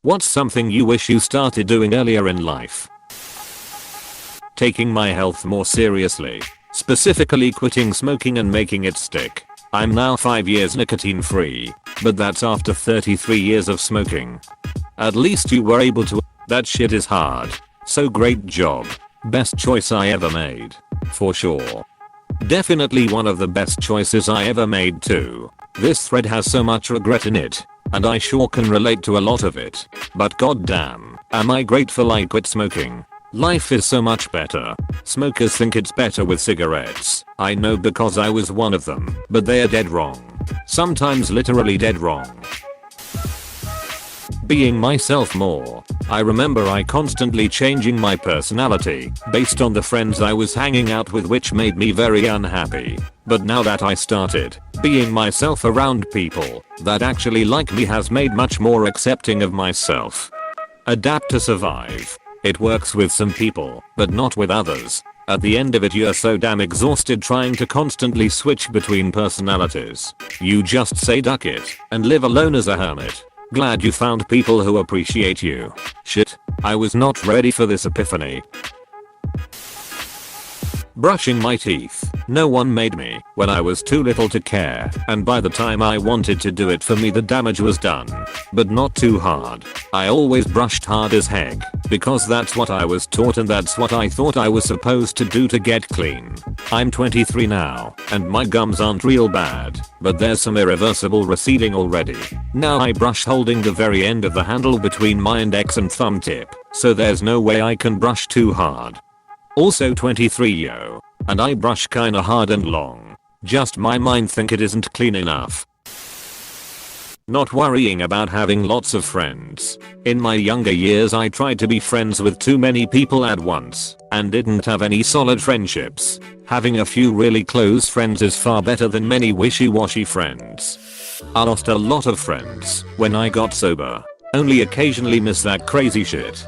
What's something you wish you started doing earlier in life? Taking my health more seriously. Specifically quitting smoking and making it stick. I'm now 5 years nicotine free, but that's after 33 years of smoking. At least you were able to. That shit is hard. So great job. Best choice I ever made. For sure. Definitely one of the best choices I ever made too. This thread has so much regret in it, and I sure can relate to a lot of it. But goddamn, am I grateful I quit smoking. Life is so much better. Smokers think it's better with cigarettes. I know because I was one of them, but they are dead wrong. Sometimes literally dead wrong. Being myself more. I remember I constantly changing my personality based on the friends I was hanging out with, which made me very unhappy. But now that I started being myself around people that actually like me has made much more accepting of myself. Adapt to survive. It works with some people, but not with others. At the end of it you're so damn exhausted trying to constantly switch between personalities. You just say duck it and live alone as a hermit. Glad you found people who appreciate you. Shit, I was not ready for this epiphany. Brushing my teeth. No one made me when I was too little to care, and by the time I wanted to do it for me the damage was done. But not too hard. I always brushed hard as heck, because that's what I was taught and that's what I thought I was supposed to do to get clean. I'm 23 now, and my gums aren't real bad, but there's some irreversible receding already. Now I brush holding the very end of the handle between my index and thumb tip, so there's no way I can brush too hard. Also 23 yo, and I brush kinda hard and long. Just my mind think it isn't clean enough. Not worrying about having lots of friends. In my younger years I tried to be friends with too many people at once, and didn't have any solid friendships. Having a few really close friends is far better than many wishy-washy friends. I lost a lot of friends when I got sober. Only occasionally miss that crazy shit.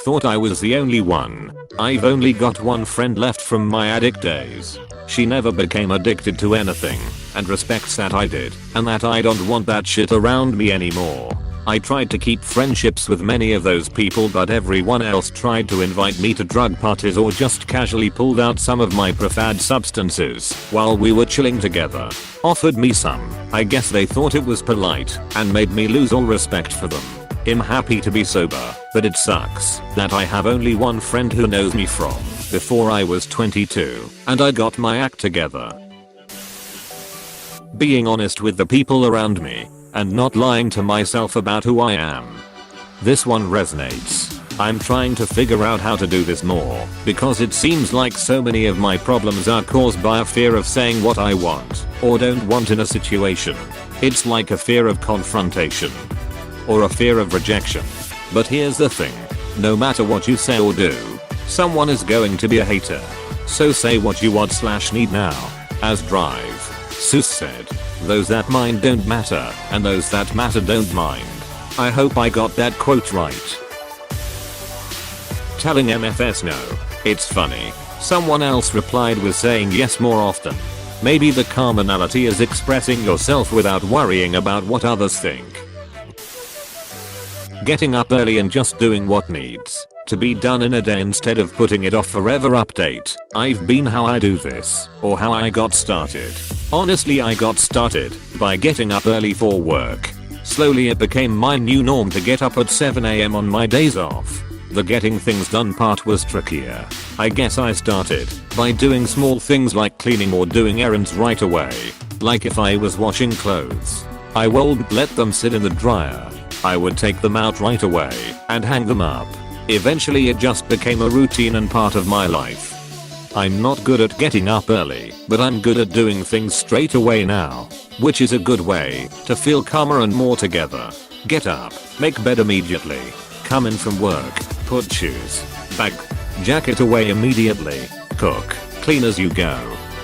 Thought I was the only one. I've only got one friend left from my addict days. She never became addicted to anything, and respects that I did, and that I don't want that shit around me anymore. I tried to keep friendships with many of those people, but everyone else tried to invite me to drug parties or just casually pulled out some of my preferred substances while we were chilling together. Offered me some. I guess they thought it was polite, and made me lose all respect for them. I'm happy to be sober, but it sucks that I have only one friend who knows me from before I was 22, and I got my act together. Being honest with the people around me, and not lying to myself about who I am. This one resonates. I'm trying to figure out how to do this more, because it seems like so many of my problems are caused by a fear of saying what I want, or don't want in a situation. It's like a fear of confrontation. Or a fear of rejection. But here's the thing. No matter what you say or do, someone is going to be a hater. So say what you want/need now. As Drive Seuss said, those that mind don't matter, and those that matter don't mind. I hope I got that quote right. Telling MFS no. It's funny. Someone else replied with saying yes more often. Maybe the commonality is expressing yourself without worrying about what others think. Getting up early and just doing what needs to be done in a day instead of putting it off forever. Update. I've been how I do this, or how I got started. Honestly, I got started by getting up early for work. Slowly it became my new norm to get up at 7 AM on my days off. The getting things done part was trickier. I guess I started by doing small things like cleaning or doing errands right away. Like if I was washing clothes, I wouldn't let them sit in the dryer. I would take them out right away and hang them up. Eventually it just became a routine and part of my life. I'm not good at getting up early, but I'm good at doing things straight away now, which is a good way to feel calmer and more together. Get up, make bed immediately, come in from work, put shoes, bag, jacket away immediately, cook, clean as you go.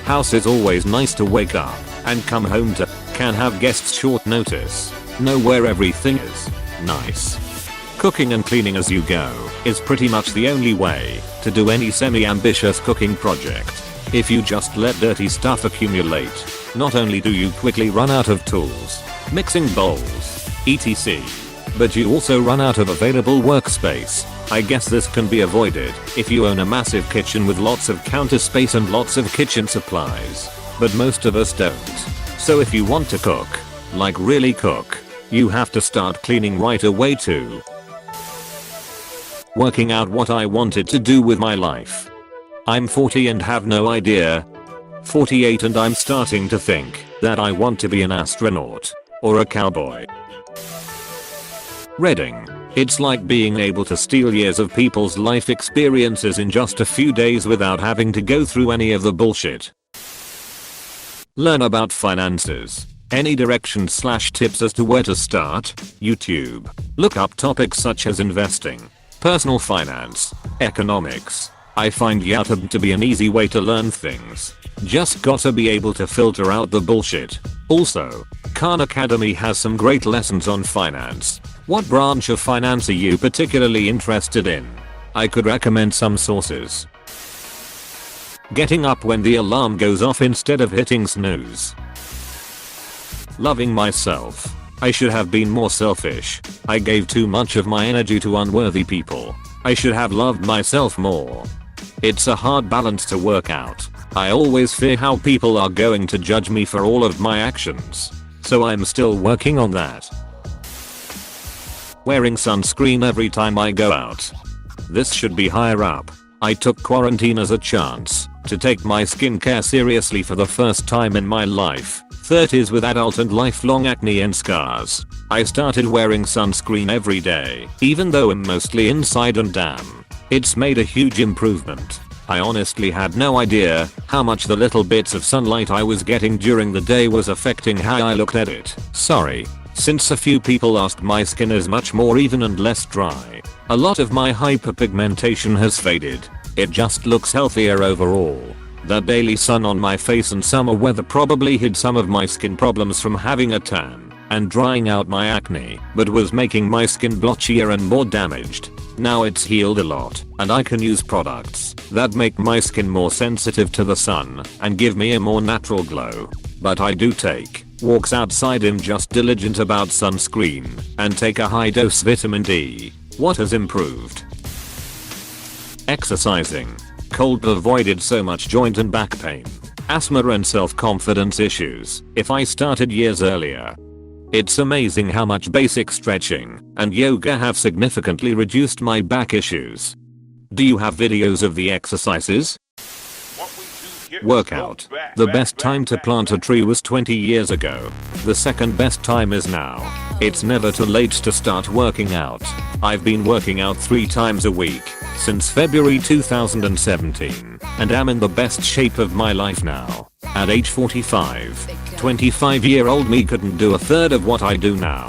House is always nice to wake up and come home to, can have guests short notice. Know where everything is. Nice. Cooking and cleaning as you go is pretty much the only way to do any semi-ambitious cooking project. If you just let dirty stuff accumulate, not only do you quickly run out of tools, mixing bowls, etc., But you also run out of available workspace. I guess this can be avoided if you own a massive kitchen with lots of counter space and lots of kitchen supplies. But most of us don't. So if you want to cook, like really cook, you have to start cleaning right away too. Working out what I wanted to do with my life. I'm 40 and have no idea. 48 and I'm starting to think that I want to be an astronaut or a cowboy. Reading. It's like being able to steal years of people's life experiences in just a few days without having to go through any of the bullshit. Learn about finances. Any directions/tips as to where to start? YouTube. Look up topics such as investing, personal finance, economics. I find YouTube to be an easy way to learn things. Just gotta be able to filter out the bullshit. Also, Khan Academy has some great lessons on finance. What branch of finance are you particularly interested in? I could recommend some sources. Getting up when the alarm goes off instead of hitting snooze. Loving myself. I should have been more selfish. I gave too much of my energy to unworthy people. I should have loved myself more. It's a hard balance to work out. I always fear how people are going to judge me for all of my actions. So I'm still working on that. Wearing sunscreen every time I go out. This should be higher up. I took quarantine as a chance to take my skincare seriously for the first time in my life. 30s with adult and lifelong acne and scars. I started wearing sunscreen every day, even though I'm mostly inside and damn. It's made a huge improvement. I honestly had no idea how much the little bits of sunlight I was getting during the day was affecting how I looked at it. Sorry. Since a few people asked, my skin is much more even and less dry. A lot of my hyperpigmentation has faded. It just looks healthier overall. The daily sun on my face and summer weather probably hid some of my skin problems from having a tan and drying out my acne, but was making my skin blotchier and more damaged. Now it's healed a lot, and I can use products that make my skin more sensitive to the sun and give me a more natural glow. But I do take walks outside and just diligent about sunscreen and take a high dose vitamin D. What has improved? Exercising. Cold avoided so much joint and back pain, asthma and self-confidence issues if I started years earlier. It's amazing how much basic stretching and yoga have significantly reduced my back issues. Do you have videos of the exercises? Workout. The best time to plant a tree was 20 years ago. The second best time is now. It's never too late to start working out. I've been working out 3 times a week since February 2017 and am in the best shape of my life now. At age 45, 25-year-old me couldn't do a third of what I do now.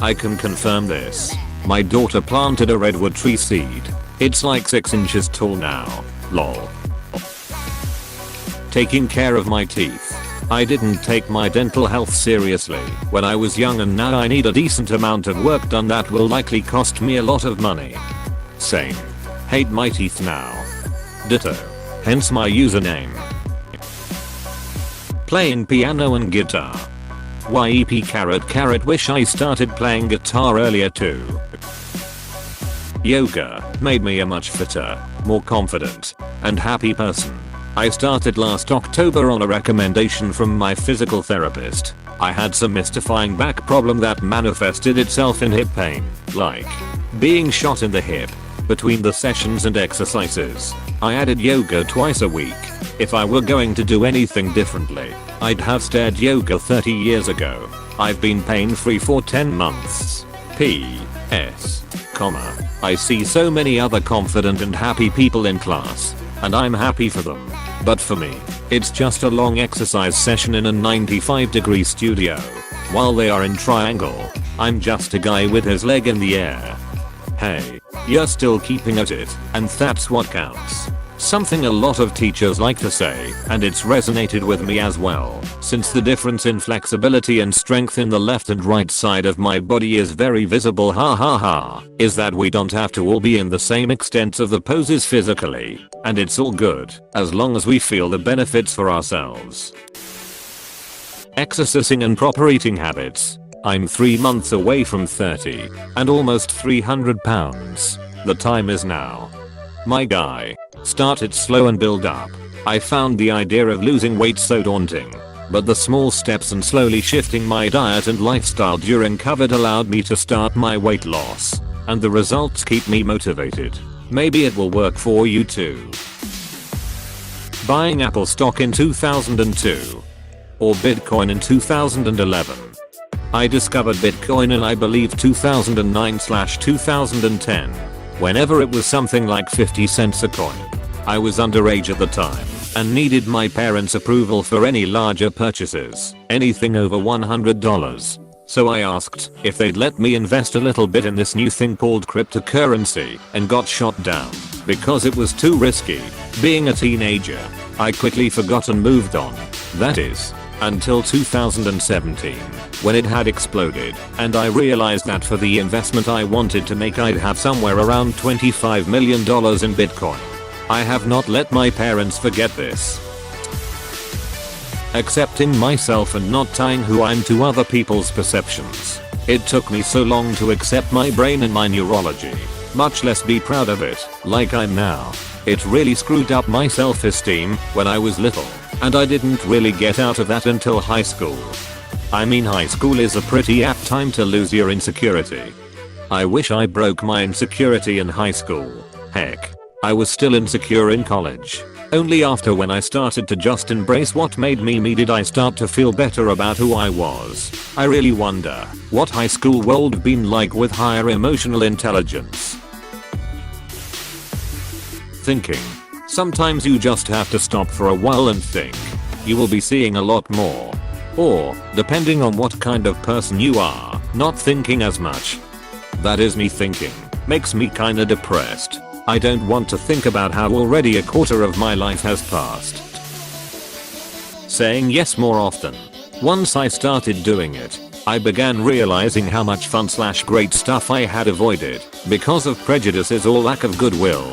I can confirm this. My daughter planted a redwood tree seed. It's like 6 inches tall now. Lol. Taking care of my teeth. I didn't take my dental health seriously when I was young, and now I need a decent amount of work done that will likely cost me a lot of money. Same. Hate my teeth now. Ditto. Hence my username. Playing piano and guitar. YEP wish I started playing guitar earlier too. Yoga made me a much fitter, more confident, and happy person. I started last October on a recommendation from my physical therapist. I had some mystifying back problem that manifested itself in hip pain, like being shot in the hip. Between the sessions and exercises, I added yoga twice a week. If I were going to do anything differently, I'd have started yoga 30 years ago. I've been pain-free for 10 months. P.S. I see so many other confident and happy people in class, and I'm happy for them. But for me, it's just a long exercise session in a 95-degree studio. While they are in triangle, I'm just a guy with his leg in the air. Hey, you're still keeping at it, and that's what counts. Something a lot of teachers like to say, and it's resonated with me as well, since the difference in flexibility and strength in the left and right side of my body is very visible, is that we don't have to all be in the same extent of the poses physically, and it's all good, as long as we feel the benefits for ourselves. Exercising and proper eating habits. I'm 3 months away from 30 and almost 300 pounds. The time is now. My guy. Started slow and build up. I found the idea of losing weight so daunting, but the small steps and slowly shifting my diet and lifestyle during COVID allowed me to start my weight loss, and the results keep me motivated. Maybe it will work for you too. Buying Apple stock in 2002 or Bitcoin in 2011. I discovered Bitcoin in I believe 2009/2010. Whenever it was something like 50 cents a coin. I was underage at the time and needed my parents' approval for any larger purchases, anything over $100. So I asked if they'd let me invest a little bit in this new thing called cryptocurrency and got shot down because it was too risky. Being a teenager, I quickly forgot and moved on. That is, until 2017, when it had exploded, and I realized that for the investment I wanted to make I'd have somewhere around $25 million in Bitcoin. I have not let my parents forget this. Accepting myself and not tying who I'm to other people's perceptions. It took me so long to accept my brain and my neurology, much less be proud of it, like I'm now. It really screwed up my self-esteem when I was little, and I didn't really get out of that until high school. I mean, high school is a pretty apt time to lose your insecurity. I wish I broke my insecurity in high school. Heck, I was still insecure in college. Only after when I started to just embrace what made me did I start to feel better about who I was. I really wonder what high school would been like with higher emotional intelligence. Thinking. Sometimes you just have to stop for a while and think. You will be seeing a lot more. Or, depending on what kind of person you are, not thinking as much. That is me thinking. Makes me kinda depressed. I don't want to think about how already a quarter of my life has passed. Saying yes more often. Once I started doing it, I began realizing how much fun/great stuff I had avoided because of prejudices or lack of goodwill.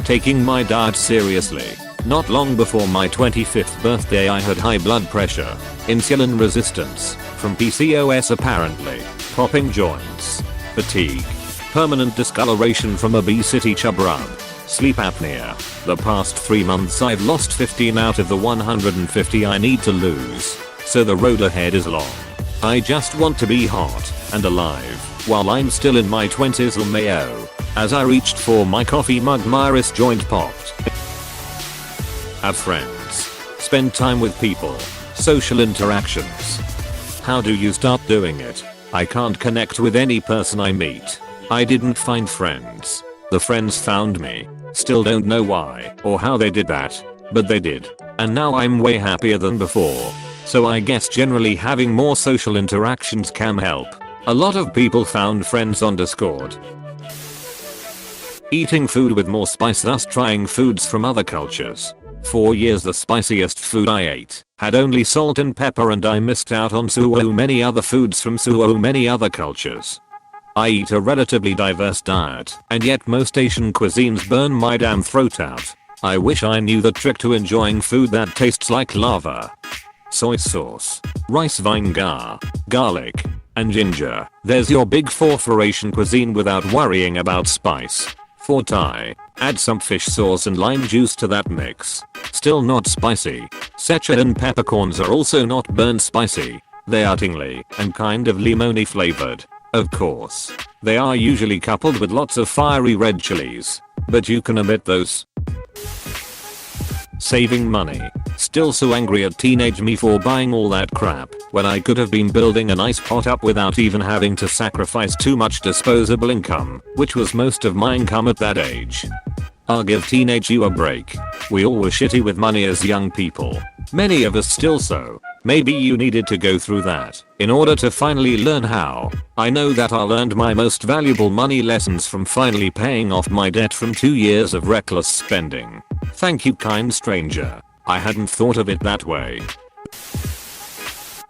Taking my diet seriously. Not long before my 25th birthday I had high blood pressure, insulin resistance, from PCOS apparently, popping joints, fatigue, permanent discoloration from obesity chub rub, sleep apnea. The past 3 months I've lost 15 out of the 150 I need to lose, so the road ahead is long. I just want to be hot and alive while I'm still in my 20s LMAO. As I reached for my coffee mug my wrist joint popped. Have friends. Spend time with people. Social interactions. How do you start doing it? I can't connect with any person I meet. I didn't find friends. The friends found me. Still don't know why or how they did that, but they did. And now I'm way happier than before. So I guess generally having more social interactions can help. A lot of people found friends on Discord. Eating food with more spice, thus trying foods from other cultures. 4 years the spiciest food I ate had only salt and pepper, and I missed out on so many other foods from so many other cultures. I eat a relatively diverse diet, and yet most Asian cuisines burn my damn throat out. I wish I knew the trick to enjoying food that tastes like lava. Soy sauce, rice vinegar, garlic, and ginger. There's your big four for Asian cuisine without worrying about spice. For Thai, add some fish sauce and lime juice to that mix. Still not spicy. Szechuan peppercorns are also not burnt spicy. They are tingly and kind of lemony flavored. Of course, they are usually coupled with lots of fiery red chilies, but you can omit those. Saving money. Still so angry at teenage me for buying all that crap when I could have been building a nice pot up without even having to sacrifice too much disposable income, which was most of my income at that age. I'll give teenage you a break. We all were shitty with money as young people. Many of us still so. Maybe you needed to go through that in order to finally learn how. I know that I learned my most valuable money lessons from finally paying off my debt from 2 years of reckless spending. Thank you, kind stranger. I hadn't thought of it that way.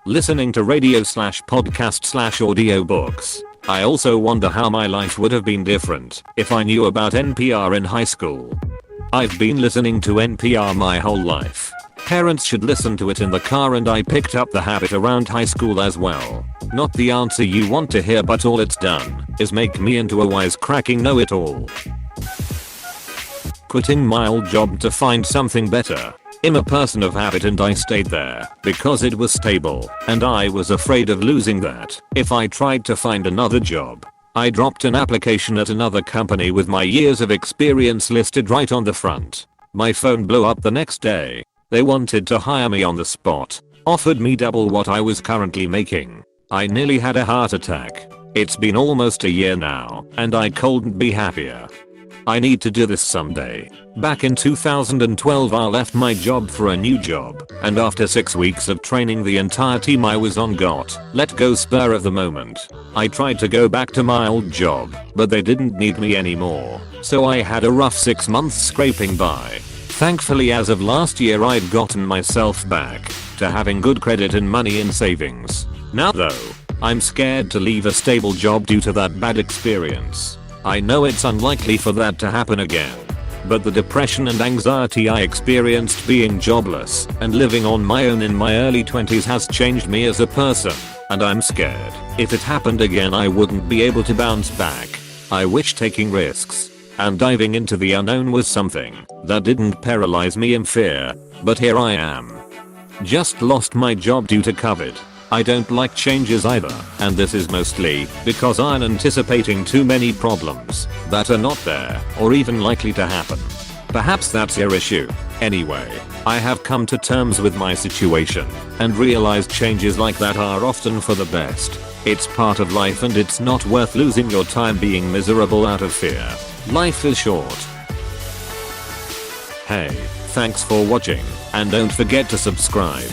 Listening to radio/podcast/audiobooks. I also wonder how my life would have been different if I knew about NPR in high school. I've been listening to NPR my whole life. Parents should listen to it in the car, and I picked up the habit around high school as well. Not the answer you want to hear, but all it's done is make me into a wisecracking know-it-all. Quitting my old job to find something better. I'm a person of habit, and I stayed there because it was stable and I was afraid of losing that. If I tried to find another job, I dropped an application at another company with my years of experience listed right on the front. My phone blew up the next day. They wanted to hire me on the spot, offered me double what I was currently making. I nearly had a heart attack. It's been almost a year now, and I couldn't be happier. I need to do this someday. Back in 2012 I left my job for a new job, and after 6 weeks of training the entire team I was on got let go spur of the moment. I tried to go back to my old job, but they didn't need me anymore, so I had a rough 6 months scraping by. Thankfully as of last year I'd gotten myself back to having good credit and money in savings. Now though, I'm scared to leave a stable job due to that bad experience. I know it's unlikely for that to happen again, but the depression and anxiety I experienced being jobless and living on my own in my early 20s has changed me as a person, and I'm scared if it happened again I wouldn't be able to bounce back. I wish taking risks and diving into the unknown was something that didn't paralyze me in fear, but here I am. Just lost my job due to COVID. I don't like changes either, and this is mostly because I'm anticipating too many problems that are not there or even likely to happen. Perhaps that's your issue. Anyway, I have come to terms with my situation and realized changes like that are often for the best. It's part of life, and it's not worth losing your time being miserable out of fear. Life is short. Hey, thanks for watching, and don't forget to subscribe.